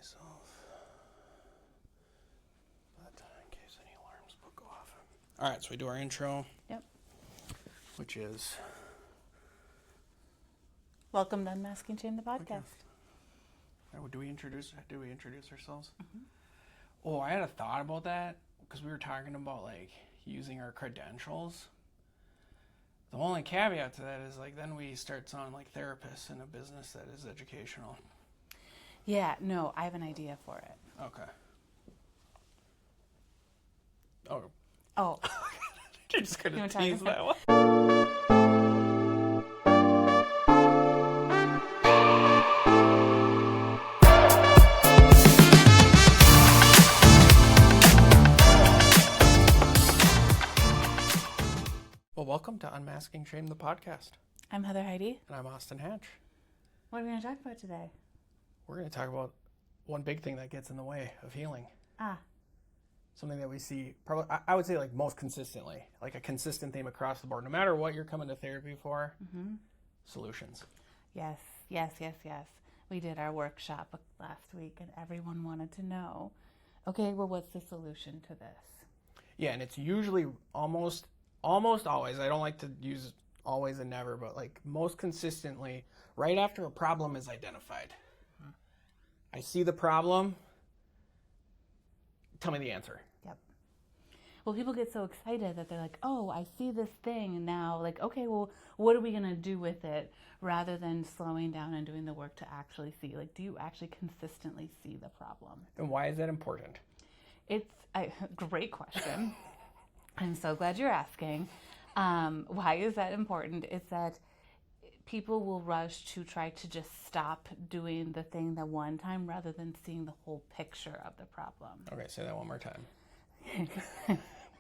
myself. But in case any alarms will go off. All right, so we do our intro. Yep. Which is... Welcome to Unmasking Shame the Podcast. Okay. Do we introduce ourselves? Mm-hmm. Oh, I had a thought about that because we were talking about like using our credentials. The only caveat to that is like then we start sounding like therapists in a business that is educational. Yeah, no, I have an idea for it. Okay. Oh. You're just going to tease that one. Well, welcome to Unmasking Shame the Podcast. I'm Heidi. And I'm Austin Hatch. What are we going to talk about today? We're going to talk about one big thing that gets in the way of healing. Something that we see, probably, I would say like most consistently, like a consistent theme across the board. No matter what you're coming to therapy for, solutions. Yes. We did our workshop last week and everyone wanted to know, okay, well, what's the solution to this? Yeah, and it's usually almost always, I don't like to use always and never, but like most consistently, right after a problem is identified. I see the problem, tell me the answer. Yep. Well, people get so excited that they're like, oh, I see this thing and now, like, okay, well, what are we going to do with it? Rather than slowing down and doing the work to actually see, like, do you actually consistently see the problem? And why is that important? It's a great question. I'm so glad you're asking. Why is that important? It's that people will rush to try to just stop doing the thing the one time rather than seeing the whole picture of the problem. Okay, say that one more time.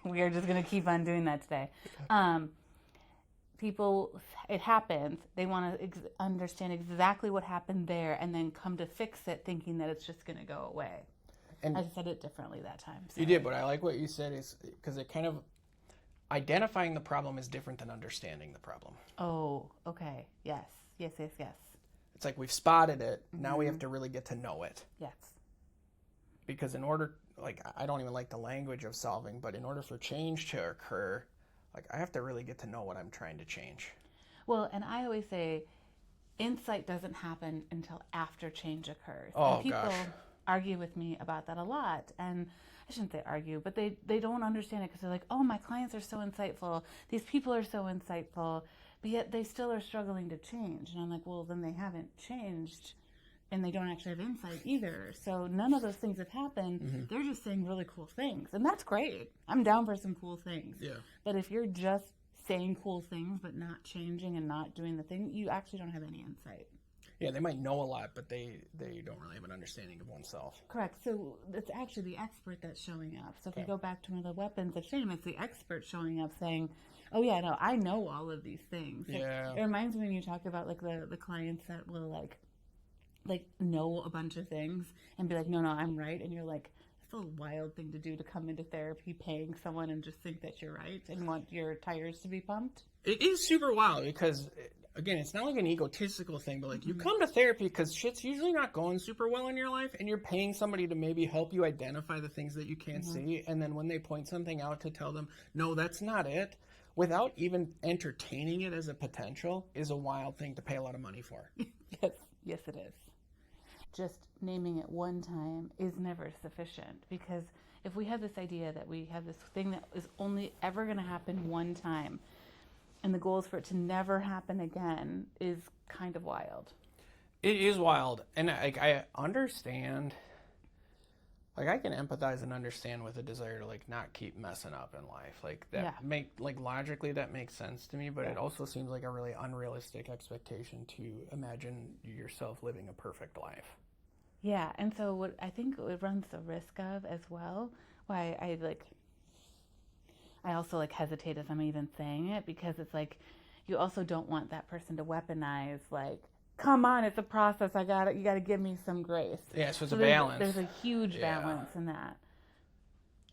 We are just going to keep on doing that today. People, it happens. They want to understand exactly what happened there and then come to fix it thinking that it's just going to go away. And I said it differently that time. So. You did, but I like what you said is because it kind of identifying the problem is different than understanding the problem. Oh, okay. Yes. It's like we've spotted it. Now we have to really get to know it. Yes. Because in order, like, I don't even like the language of solving, but in order for change to occur, like, I have to really get to know what I'm trying to change. Well, and I always say insight doesn't happen until after change occurs. Oh, and people gosh. argue with me about that a lot. And I shouldn't say argue, but they don't understand it because they're like, oh, my clients are so insightful. These people are so insightful, but yet they still are struggling to change. And I'm like, well, then they haven't changed and they don't actually have insight either. So none of those things have happened. Mm-hmm. They're just saying really cool things. And that's great. I'm down for some cool things. Yeah. But if you're just saying cool things but not changing and not doing the thing, you actually don't have any insight. Yeah, they might know a lot, but they don't really have an understanding of oneself. Correct. So it's actually the expert that's showing up. So if we go back to one of the weapons of shame, it's the expert showing up saying, oh yeah, no, I know all of these things. Yeah. It reminds me when you talk about like the clients that will like know a bunch of things and be like, no, I'm right. And you're like, it's a wild thing to do to come into therapy paying someone and just think that you're right and want your tires to be pumped. It is super wild because, again, it's not like an egotistical thing, but like you come to therapy because shit's usually not going super well in your life and you're paying somebody to maybe help you identify the things that you can't see. And then when they point something out to tell them, no, that's not it, without even entertaining it as a potential is a wild thing to pay a lot of money for. Yes, it is. Just naming it one time is never sufficient because if we have this idea that we have this thing that is only ever going to happen one time and the goal is for it to never happen again is kind of wild. It is wild. And like I understand, like I can empathize and understand with a desire to like not keep messing up in life. Like that logically that makes sense to me, but it also seems like a really unrealistic expectation to imagine yourself living a perfect life. Yeah, and so what I think it runs the risk of as well, why I also hesitate as I'm even saying it, because it's like you also don't want that person to weaponize like, come on, it's a process, you gotta give me some grace. Yeah, so it's a balance. There's a huge balance in that.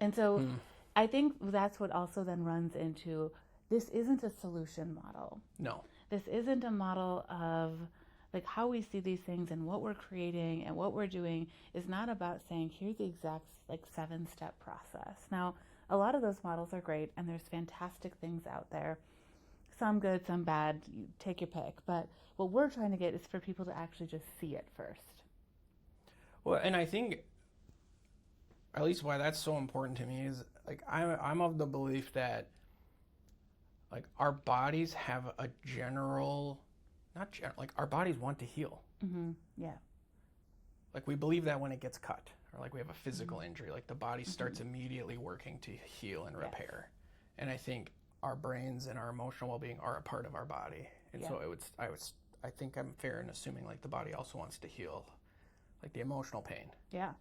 And so I think that's what also then runs into, this isn't a solution model. No. This isn't a model of like how we see these things and what we're creating and what we're doing is not about saying, here's the exact like 7-step process. Now, a lot of those models are great and there's fantastic things out there. Some good, some bad, you take your pick. But what we're trying to get is for people to actually just see it first. Well, and I think at least why that's so important to me is like I'm of the belief that like our bodies have a general, not general, like our bodies want to heal. Mm-hmm. Yeah. Like we believe that when it gets cut or like we have a physical injury, like the body starts immediately working to heal and repair. And I think our brains and our emotional well-being are a part of our body. And so I think I'm fair in assuming like the body also wants to heal like the emotional pain. Yeah.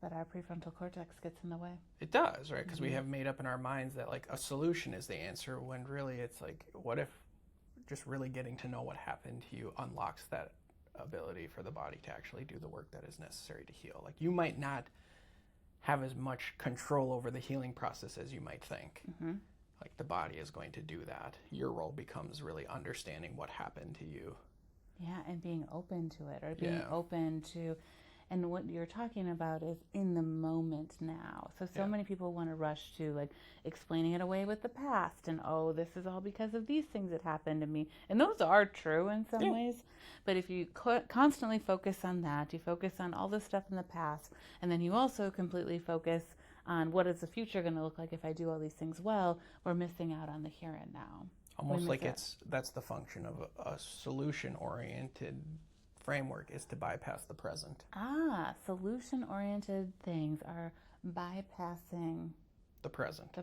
But our prefrontal cortex gets in the way. It does, right? Because we have made up in our minds that like a solution is the answer when really it's like, what if just really getting to know what happened to you unlocks that ability for the body to actually do the work that is necessary to heal. Like you might not have as much control over the healing process as you might think. Mm-hmm. Like the body is going to do that. Your role becomes really understanding what happened to you. Yeah, and being open to it or being open to, and what you're talking about is in the moment now. So many people want to rush to like explaining it away with the past and, oh, this is all because of these things that happened to me. And those are true in some ways. But if you constantly focus on that, you focus on all the stuff in the past, and then you also completely focus on what is the future going to look like if I do all these things well, we're missing out on the here and now. Almost like that's the function of a solution-oriented framework is to bypass the present. Solution-oriented things are bypassing the present.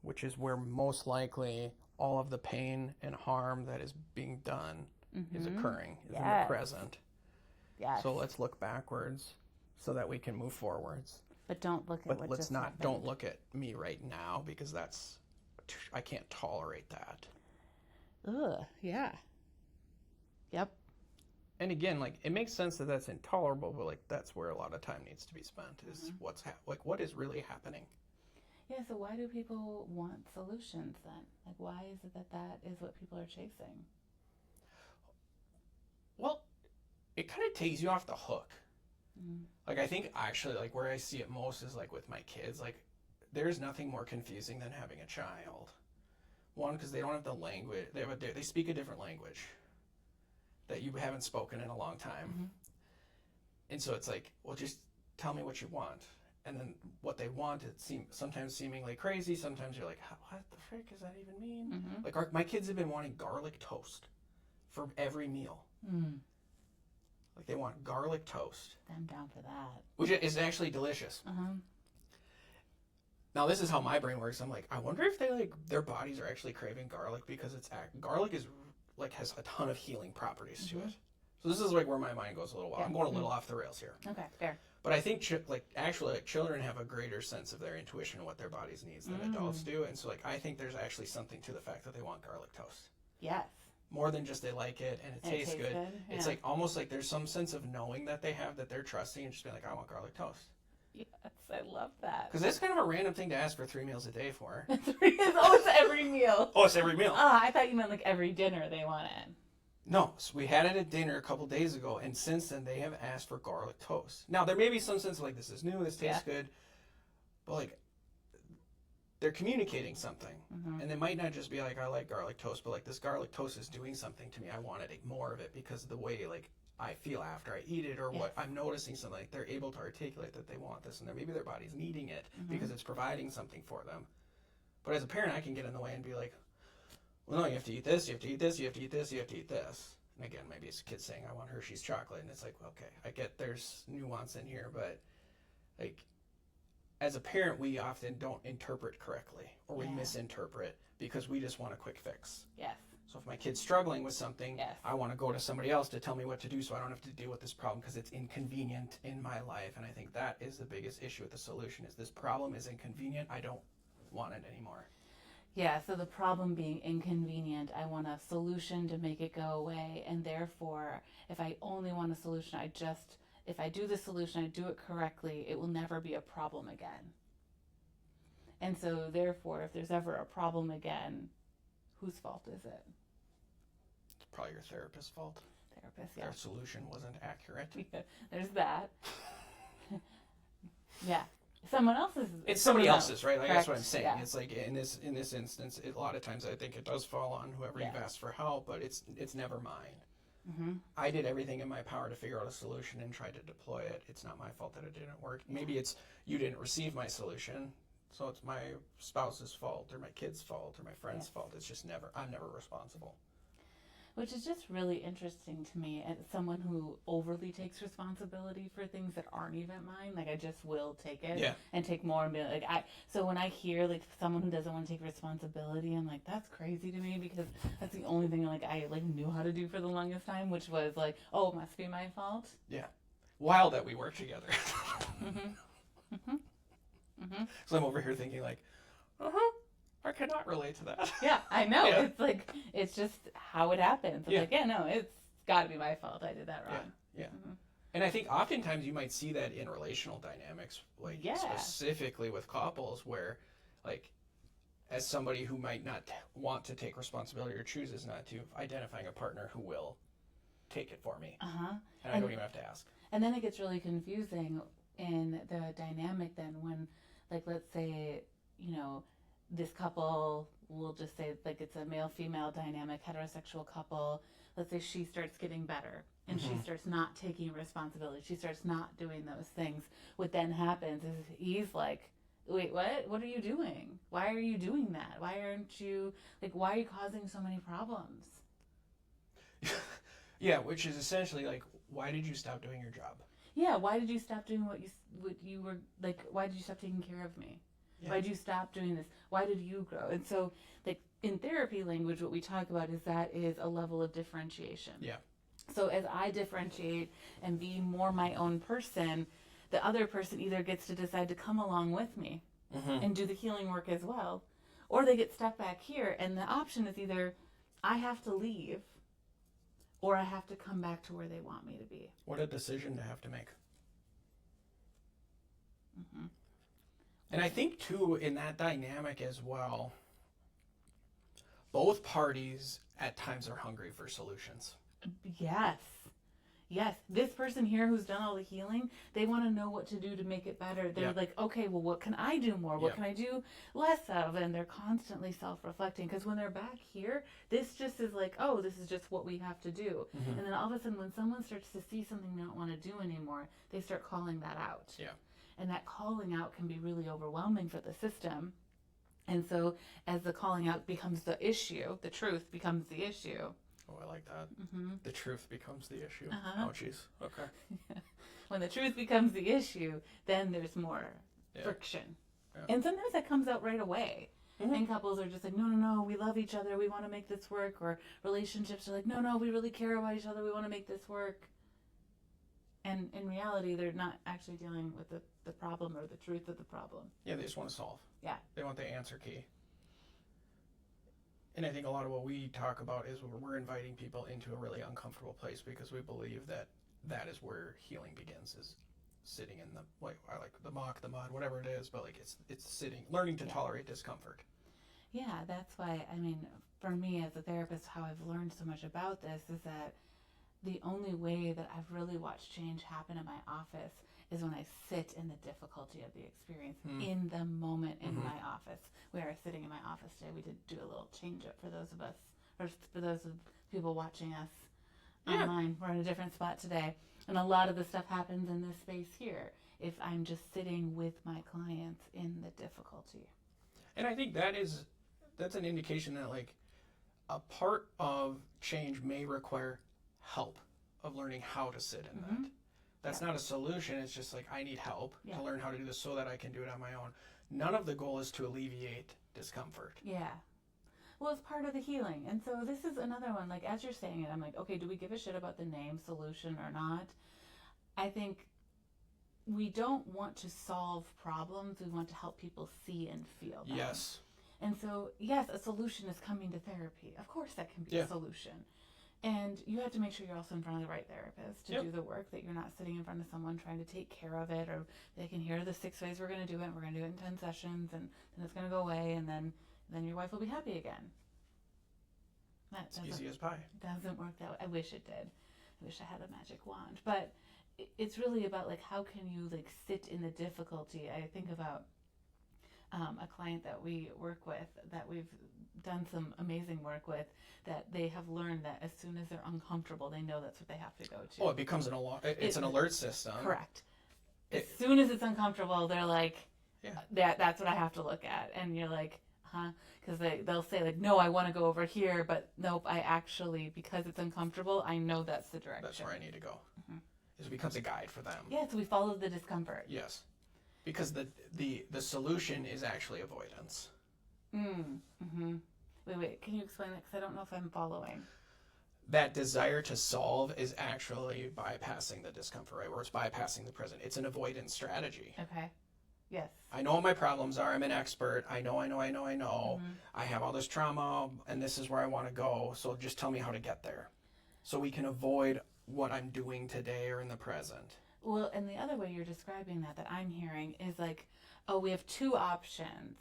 Which is where most likely all of the pain and harm that is being done is occurring, is in the present. Yes. So let's look backwards so that we can move forwards. But don't look at what just happened. Don't look at me right now because I can't tolerate that. Ugh, yeah. Yep. And again, like it makes sense that that's intolerable, but like that's where a lot of time needs to be spent is what is really happening. Yeah, so why do people want solutions then? Like why is it that is what people are chasing? Well, it kind of takes you off the hook. Like I think actually like where I see it most is like with my kids, like there's nothing more confusing than having a child. One, because they don't have the language, they speak a different language that you haven't spoken in a long time. And so it's like, well, just tell me what you want. And then what they want, it seems sometimes seemingly crazy. Sometimes you're like, what the frick does that even mean? Like my kids have been wanting garlic toast for every meal. Like they want garlic toast. I'm down for that. Which is actually delicious. Now this is how my brain works. I'm like, I wonder if their bodies are actually craving garlic because garlic is like has a ton of healing properties to it. So this is like where my mind goes a little while. I'm going a little off the rails here. Okay, fair. But I think children have a greater sense of their intuition and what their bodies needs than adults do. And so like I think there's actually something to the fact that they want garlic toast. Yes. More than just they like it and it tastes good. It's like almost like there's some sense of knowing that they have that they're trusting and just being like, I want garlic toast. Yes, I love that. Because that's kind of a random thing to ask for 3 meals a day for. It's every meal. Oh, it's every meal. I thought you meant like every dinner they want it. No, so we had it at dinner a couple days ago, and since then they have asked for garlic toast. Now, there may be some sense of like, this is new, this tastes good, but like, they're communicating something. And they might not just be like, I like garlic toast, but like, this garlic toast is doing something to me. I want to eat more of it because of the way like I feel after I eat it or what I'm noticing something. Like, they're able to articulate that they want this, and maybe their body's needing it because it's providing something for them. But as a parent, I can get in the way and be like, well, no, you have to eat this, you have to eat this, you have to eat this, you have to eat this. And again, maybe it's a kid saying, I want Hershey's chocolate. And it's like, okay, I get there's nuance in here, but like, as a parent, we often don't interpret correctly or we misinterpret because we just want a quick fix. Yes. So if my kid's struggling with something, I want to go to somebody else to tell me what to do so I don't have to deal with this problem because it's inconvenient in my life. And I think that is the biggest issue with the solution is this problem is inconvenient. I don't want it anymore. Yeah, so the problem being inconvenient, I want a solution to make it go away. And therefore, if I only want a solution, if I do the solution, I do it correctly, it will never be a problem again. And so therefore, if there's ever a problem again, whose fault is it? It's probably your therapist's fault. Therapist, yeah. Their solution wasn't accurate. Yeah, there's that. Yeah. Someone else's. It's somebody else's, right? Like, that's what I'm saying. Yeah. It's like in this instance, a lot of times I think it does fall on whoever you've asked for help, but it's never mine. Mm-hmm. I did everything in my power to figure out a solution and tried to deploy it. It's not my fault that it didn't work. Maybe it's you didn't receive my solution, so it's my spouse's fault or my kid's fault or my friend's fault. It's just I'm never responsible. Which is just really interesting to me as someone who overly takes responsibility for things that aren't even mine. Like, I just will take it and take more and be like, so when I hear like someone who doesn't want to take responsibility, I'm like, that's crazy to me, because that's the only thing like I like knew how to do for the longest time, which was like, oh, it must be my fault. Yeah. Wild that we work together. Mm-hmm. Mm-hmm. Mm-hmm. So I'm over here thinking like, I cannot relate to that. Yeah, I know. Yeah. It's like, it's just how it happens. It's like, no, it's got to be my fault. I did that wrong. Yeah. Mm-hmm. And I think oftentimes you might see that in relational dynamics, like specifically with couples, where like as somebody who might not want to take responsibility or chooses not to, identifying a partner who will take it for me. And I don't even have to ask. And then it gets really confusing in the dynamic then when, like, let's say, you know, this couple, we'll just say like it's a male-female dynamic, heterosexual couple. Let's say she starts getting better and she starts not taking responsibility. She starts not doing those things. What then happens is he's like, wait, what? What are you doing? Why are you doing that? Why aren't you, like, why are you causing so many problems? Yeah, which is essentially like, why did you stop doing your job? Yeah, why did you stop doing what you were, like, why did you stop taking care of me? Yeah. Why did you stop doing this? Why did you grow? And so, like, in therapy language, what we talk about is that is a level of differentiation. Yeah. So as I differentiate and be more my own person, the other person either gets to decide to come along with me and do the healing work as well, or they get stuck back here. And the option is either I have to leave or I have to come back to where they want me to be. What a decision to have to make. And I think, too, in that dynamic as well, both parties at times are hungry for solutions. Yes. Yes. This person here who's done all the healing, they want to know what to do to make it better. They're like, okay, well, what can I do more? What can I do less of? And they're constantly self-reflecting, because when they're back here, this just is like, oh, this is just what we have to do. And then all of a sudden, when someone starts to see something they don't want to do anymore, they start calling that out. Yeah. And that calling out can be really overwhelming for the system. And so as the calling out becomes the issue, the truth becomes the issue. Oh, I like that. The truth becomes the issue. Oh, jeez. Okay. When the truth becomes the issue, then there's more friction. Yeah. And sometimes that comes out right away. And couples are just like, no, we love each other. We want to make this work. Or relationships are like, no, we really care about each other. We want to make this work. And in reality, they're not actually dealing with the problem or the truth of the problem. Yeah, they just want to solve. Yeah. They want the answer key. And I think a lot of what we talk about is we're inviting people into a really uncomfortable place, because we believe that is where healing begins, is sitting in the, like, I like the muck, the mud, whatever it is, but like it's sitting, learning to tolerate discomfort. Yeah, that's why, I mean, for me as a therapist, how I've learned so much about this is that the only way that I've really watched change happen in my office is when I sit in the difficulty of the experience in the moment in my office. We are sitting in my office today. We did do a little change up for those of us, or for those of people watching us online. We're in a different spot today. And a lot of the stuff happens in this space here if I'm just sitting with my clients in the difficulty. And I think that's an indication that, like, a part of change may require help of learning how to sit in that. That's not a solution. It's just like, I need help to learn how to do this so that I can do it on my own. None of the goal is to alleviate discomfort. Yeah. Well, it's part of the healing. And so this is another one, like, as you're saying it, I'm like, okay, do we give a shit about the name solution or not? I think we don't want to solve problems. We want to help people see and feel them. Yes. And so, yes, a solution is coming to therapy. Of course that can be a solution. And you have to make sure you're also in front of the right therapist to do the work, that you're not sitting in front of someone trying to take care of it, or they can hear the 6 ways we're going to do it. We're going to do it in 10 sessions, and then it's going to go away, and then your wife will be happy again. It's easy as pie. Doesn't work that way. I wish it did. I wish I had a magic wand. But it's really about like how can you like sit in the difficulty. I think about a client that we work with, that we've done some amazing work with, that they have learned that as soon as they're uncomfortable, they know that's what they have to go to. Oh, it becomes an alert. It's an alert system. Correct. As soon as it's uncomfortable, they're like, that's what I have to look at. And you're like, huh? Because they'll say like, no, I want to go over here, but nope, I actually, because it's uncomfortable, I know that's the direction. That's where I need to go. Mm-hmm. It becomes a guide for them. Yeah, so we follow the discomfort. Yes. Because the solution is actually avoidance. Mm-hmm. Wait, can you explain that? Because I don't know if I'm following. That desire to solve is actually bypassing the discomfort, right? Or it's bypassing the present. It's an avoidance strategy. Okay. Yes. I know what my problems are. I'm an expert. I know. Mm-hmm. I have all this trauma, and this is where I want to go. So just tell me how to get there. So we can avoid what I'm doing today or in the present. Well, and the other way you're describing that I'm hearing is like, oh, we have two options.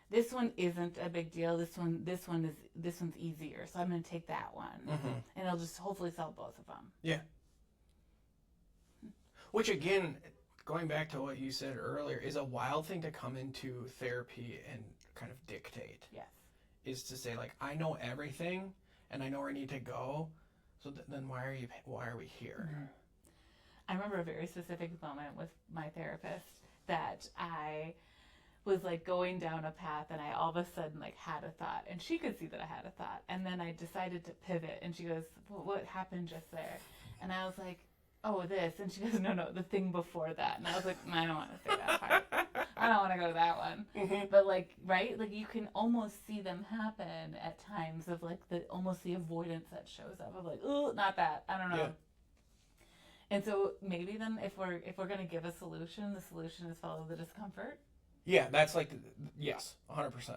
This one isn't a big deal. This one's easier. So I'm going to take that one, and it'll just hopefully solve both of them. Yeah. Which again, going back to what you said earlier, is a wild thing to come into therapy and kind of dictate. Yes. Is to say like, I know everything, and I know where I need to go. So then why are we here? Mm-hmm. I remember a very specific moment with my therapist that I was like going down a path and I all of a sudden like had a thought, and she could see that I had a thought, and then I decided to pivot, and she goes, well, what happened just there? And I was like, oh, this. And she goes, no, the thing before that. And I was like, I don't want to say that part. I don't want to go to that one. Mm-hmm. But like, right? Like you can almost see them happen at times of like almost the avoidance that shows up of like, oh, not that. I don't know. Yeah. And so maybe then if we're going to give a solution, the solution is follow the discomfort. Yeah, that's like, yes, 100%.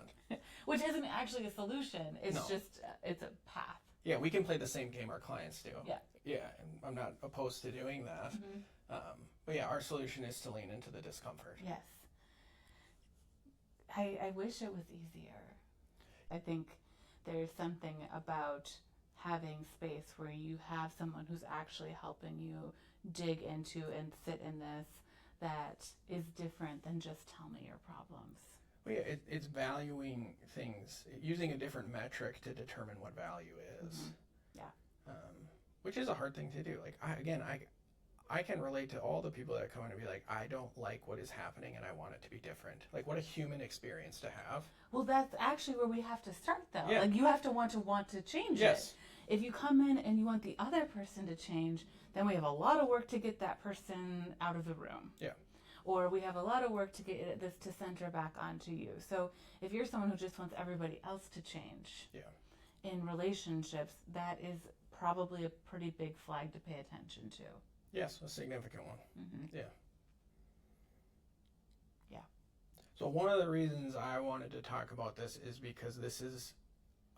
Which isn't actually a solution. It's just, it's a path. Yeah, we can play the same game our clients do. Yeah. Yeah, and I'm not opposed to doing that. Mm-hmm. But yeah, our solution is to lean into the discomfort. Yes. I wish it was easier. I think there's something about having space where you have someone who's actually helping you dig into and sit in this that is different than just tell me your problems. Well, yeah, it's valuing things, using a different metric to determine what value is. Mm-hmm. Yeah. Which is a hard thing to do. Like, I can relate to all the people that come in and be like, I don't like what is happening and I want it to be different. Like, what a human experience to have. Well, that's actually where we have to start, though. Yeah. Like, you have to want to change it. If you come in and you want the other person to change, then we have a lot of work to get that person out of the room. Yeah. Or we have a lot of work to get this to center back onto you. So if you're someone who just wants everybody else to change in relationships, that is probably a pretty big flag to pay attention to. Yes, a significant one. Mm-hmm. Yeah. Yeah. So one of the reasons I wanted to talk about this is because this is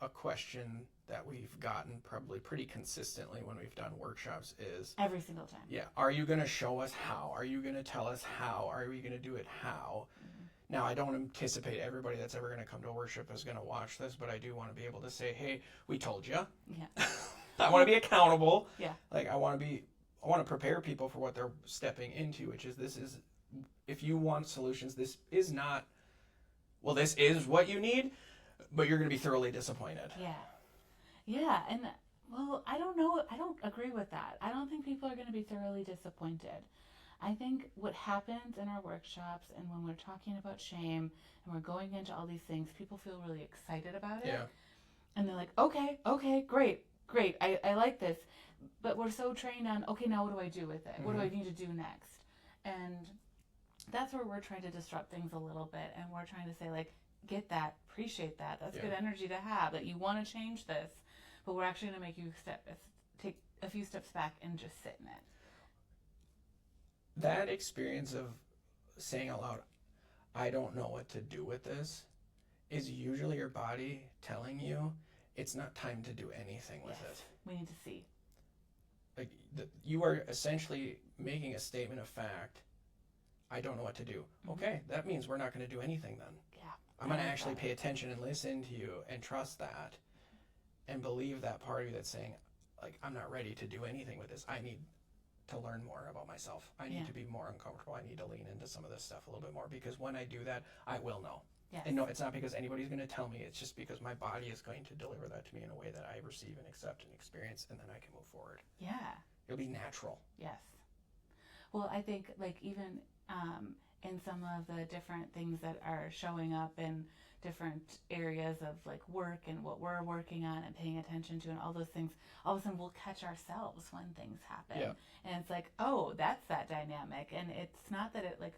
a question that we've gotten probably pretty consistently when we've done workshops is... Every single time. Yeah. Are you going to show us how? Are you going to tell us how? Are we going to do it how? Mm-hmm. Now, I don't anticipate everybody that's ever going to come to worship is going to watch this, but I do want to be able to say, hey, we told you. Yeah. I want to be accountable. Yeah. Like, I want to prepare people for what they're stepping into, which is, if you want solutions, this is not, well, this is what you need, but you're going to be thoroughly disappointed. Yeah. Yeah. And, well, I don't know. I don't agree with that. I don't think people are going to be thoroughly disappointed. I think what happens in our workshops and when we're talking about shame and we're going into all these things, people feel really excited about it. Yeah. And they're like, okay, great. I like this. But we're so trained on, okay, now what do I do with it? Mm-hmm. What do I need to do next? And that's where we're trying to disrupt things a little bit. And we're trying to say, like, get that, appreciate that. That's good energy to have, that you want to change this. But we're actually going to make you take a few steps back and just sit in it. That experience of saying out loud, I don't know what to do with this, is usually your body telling you it's not time to do anything with it. We need to see. Like, you are essentially making a statement of fact. I don't know what to do. Mm-hmm. Okay, that means we're not going to do anything then. Yeah. I'm going to actually pay attention and listen to you and trust that. and believe that part of you that's saying, like, I'm not ready to do anything with this. I need to learn more about myself. I need to be more uncomfortable. I need to lean into some of this stuff a little bit more, because when I do that, I will know. Yes. And no, it's not because anybody's going to tell me. It's just because my body is going to deliver that to me in a way that I receive and accept and experience, and then I can move forward. Yeah. It'll be natural. Yes. Well, I think like even in some of the different things that are showing up in different areas of like work and what we're working on and paying attention to and all those things, all of a sudden we'll catch ourselves when things happen. Yeah. And it's like, oh, that's that dynamic. And it's not that it like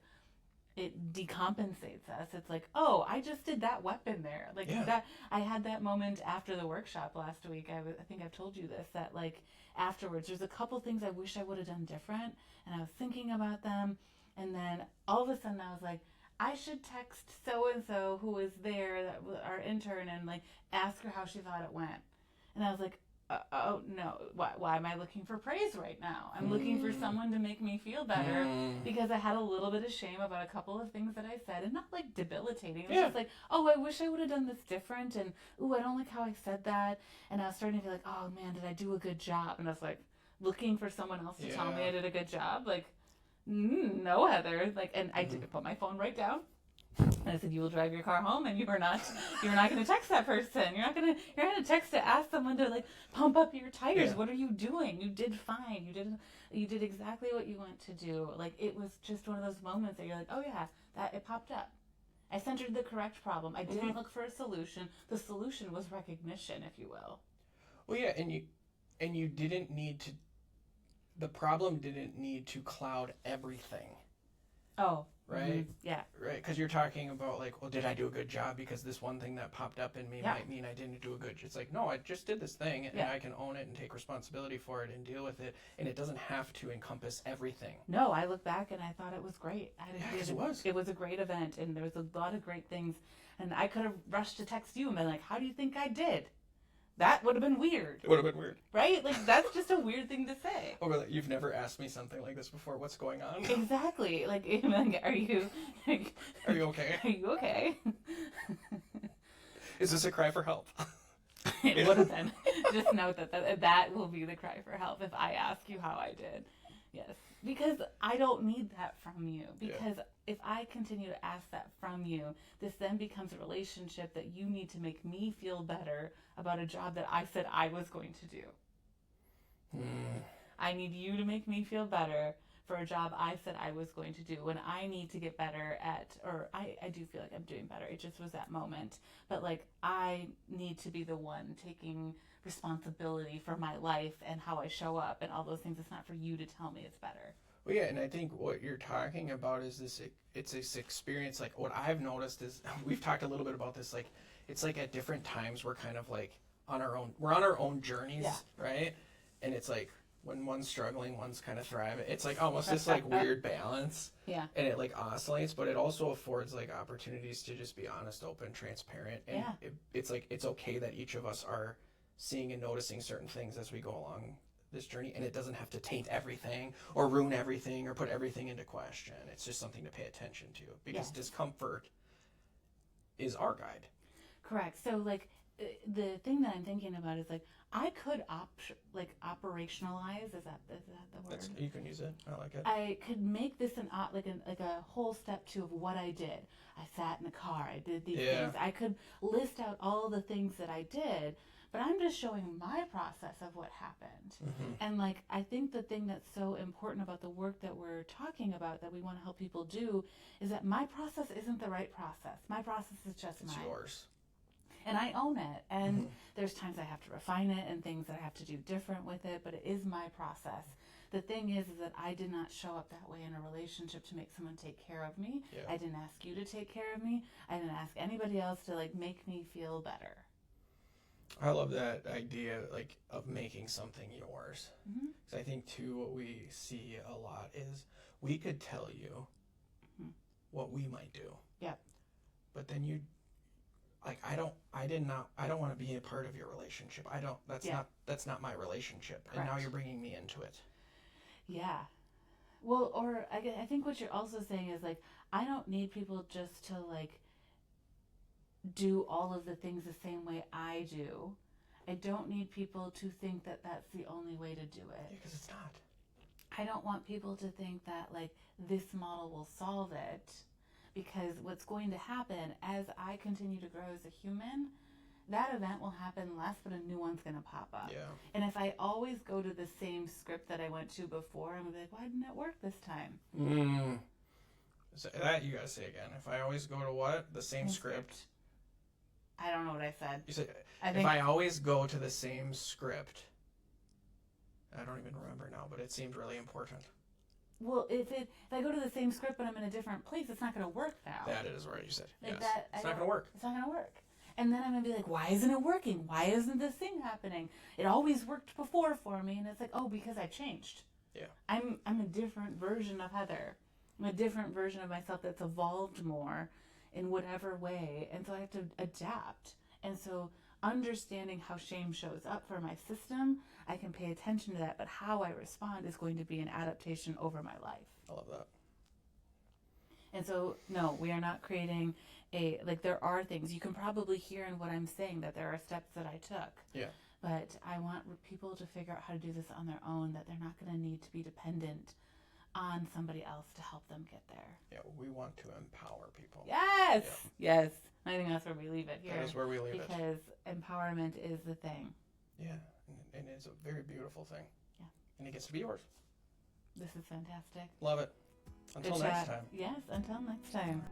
it decompensates us. It's like, oh, I just did that weapon there. Like that, I had that moment after the workshop last week. I think I've told you this, that like afterwards, there's a couple things I wish I would have done different. And I was thinking about them. And then all of a sudden I was like, I should text so-and-so who was there, our intern, and like ask her how she thought it went. And I was like, oh no, why am I looking for praise right now? I'm looking for someone to make me feel better because I had a little bit of shame about a couple of things that I said, and not like debilitating. It was just like, oh, I wish I would have done this different, and ooh, I don't like how I said that. And I was starting to feel like, oh man, did I do a good job? And I was like looking for someone else to tell me I did a good job. Like, no, Heather. Like, and I did put my phone right down. And I said, you will drive your car home, and you're not going to text that person. You're not going to text to ask someone to like pump up your tires. What are you doing? You did fine. You did exactly what you want to do. Like, it was just one of those moments that you're like, oh yeah, that it popped up. I centered the correct problem. I didn't look for a solution. The solution was recognition, if you will. Well, yeah, and you didn't need to. The problem didn't need to cloud everything. Oh. Right? Mm-hmm. Yeah. Right, because you're talking about like, well, did I do a good job? Because this one thing that popped up in me might mean I didn't do a good job. It's like, no, I just did this thing, and I can own it and take responsibility for it and deal with it, and it doesn't have to encompass everything. No, I look back and I thought it was great. It was. It was a great event, and there was a lot of great things, and I could have rushed to text you and been like, how do you think I did? That would have been weird. It would have been weird. Right? Like, that's just a weird thing to say. Or like, you've never asked me something like this before. What's going on? Exactly. Like, are you okay? Are you okay? Is this a cry for help? It would have been. Just note that will be the cry for help if I ask you how I did. Yes. Because I don't need that from you. Because if I continue to ask that from you, this then becomes a relationship that you need to make me feel better about a job that I said I was going to do. I need you to make me feel better for a job I said I was going to do when I need to get better at, or I do feel like I'm doing better. It just was that moment. But like, I need to be the one taking responsibility for my life and how I show up and all those things. It's not for you to tell me it's better. Well, yeah, and I think what you're talking about is it's this experience. Like, what I've noticed is, we've talked a little bit about this, like, it's like at different times we're kind of like we're on our own journeys, right? And it's like, when one's struggling, one's kind of thriving. It's like almost this like weird balance. Yeah. And it like oscillates, but it also affords like opportunities to just be honest, open, transparent. And it's like, it's okay that each of us are seeing and noticing certain things as we go along this journey, and it doesn't have to taint everything or ruin everything or put everything into question. It's just something to pay attention to, because discomfort is our guide. Correct. So like the thing that I'm thinking about is like, I could operationalize. Is that the word? You can use it. I like it. I could make this like a whole step 2 of what I did. I sat in the car. I did these things. I could list out all the things that I did, but I'm just showing my process of what happened. Mm-hmm. And like, I think the thing that's so important about the work that we're talking about that we want to help people do is that my process isn't the right process. My process is just mine. It's yours. And I own it. And there's times I have to refine it and things that I have to do different with it, but it is my process. The thing is that I did not show up that way in a relationship to make someone take care of me. Yeah. I didn't ask you to take care of me. I didn't ask anybody else to like make me feel better. I love that idea, like, of making something yours. Because I think too, what we see a lot is we could tell you what we might do. Yeah. But then you, like, I don't want to be a part of your relationship. That's not my relationship. Correct. And now you're bringing me into it. Yeah. Well, or I think what you're also saying is like, I don't need people just to like do all of the things the same way I do. I don't need people to think that that's the only way to do it. Yeah, because it's not. I don't want people to think that like this model will solve it, because what's going to happen as I continue to grow as a human, that event will happen less, but a new one's going to pop up. Yeah. And if I always go to the same script that I went to before, I'm going to be like, why didn't it work this time? So that you got to say again. If I always go to what? The same script. I don't know what I said. You said, if I always go to the same script. I don't even remember now, but it seemed really important. Well, if I go to the same script but I'm in a different place, it's not going to work now. That is right, you said. Like yes. that, it's not going to work. It's not going to work. And then I'm going to be like, why isn't it working? Why isn't this thing happening? It always worked before for me. And it's like, oh, because I changed. Yeah. I'm a different version of Heather. I'm a different version of myself that's evolved more in whatever way. And so I have to adapt. And so understanding how shame shows up for my system, I can pay attention to that. But how I respond is going to be an adaptation over my life. I love that. And so, no, we are not creating there are things. You can probably hear in what I'm saying that there are steps that I took. Yeah. But I want people to figure out how to do this on their own, that they're not going to need to be dependent on somebody else to help them get there. Yeah, we want to empower people. Yes! Yeah. Yes. I think that's where we leave it here. That is where we leave it. Because empowerment is the thing. Yeah, and it's a very beautiful thing. Yeah. And it gets to be yours. This is fantastic. Love it. Until next time. Yes, until next time.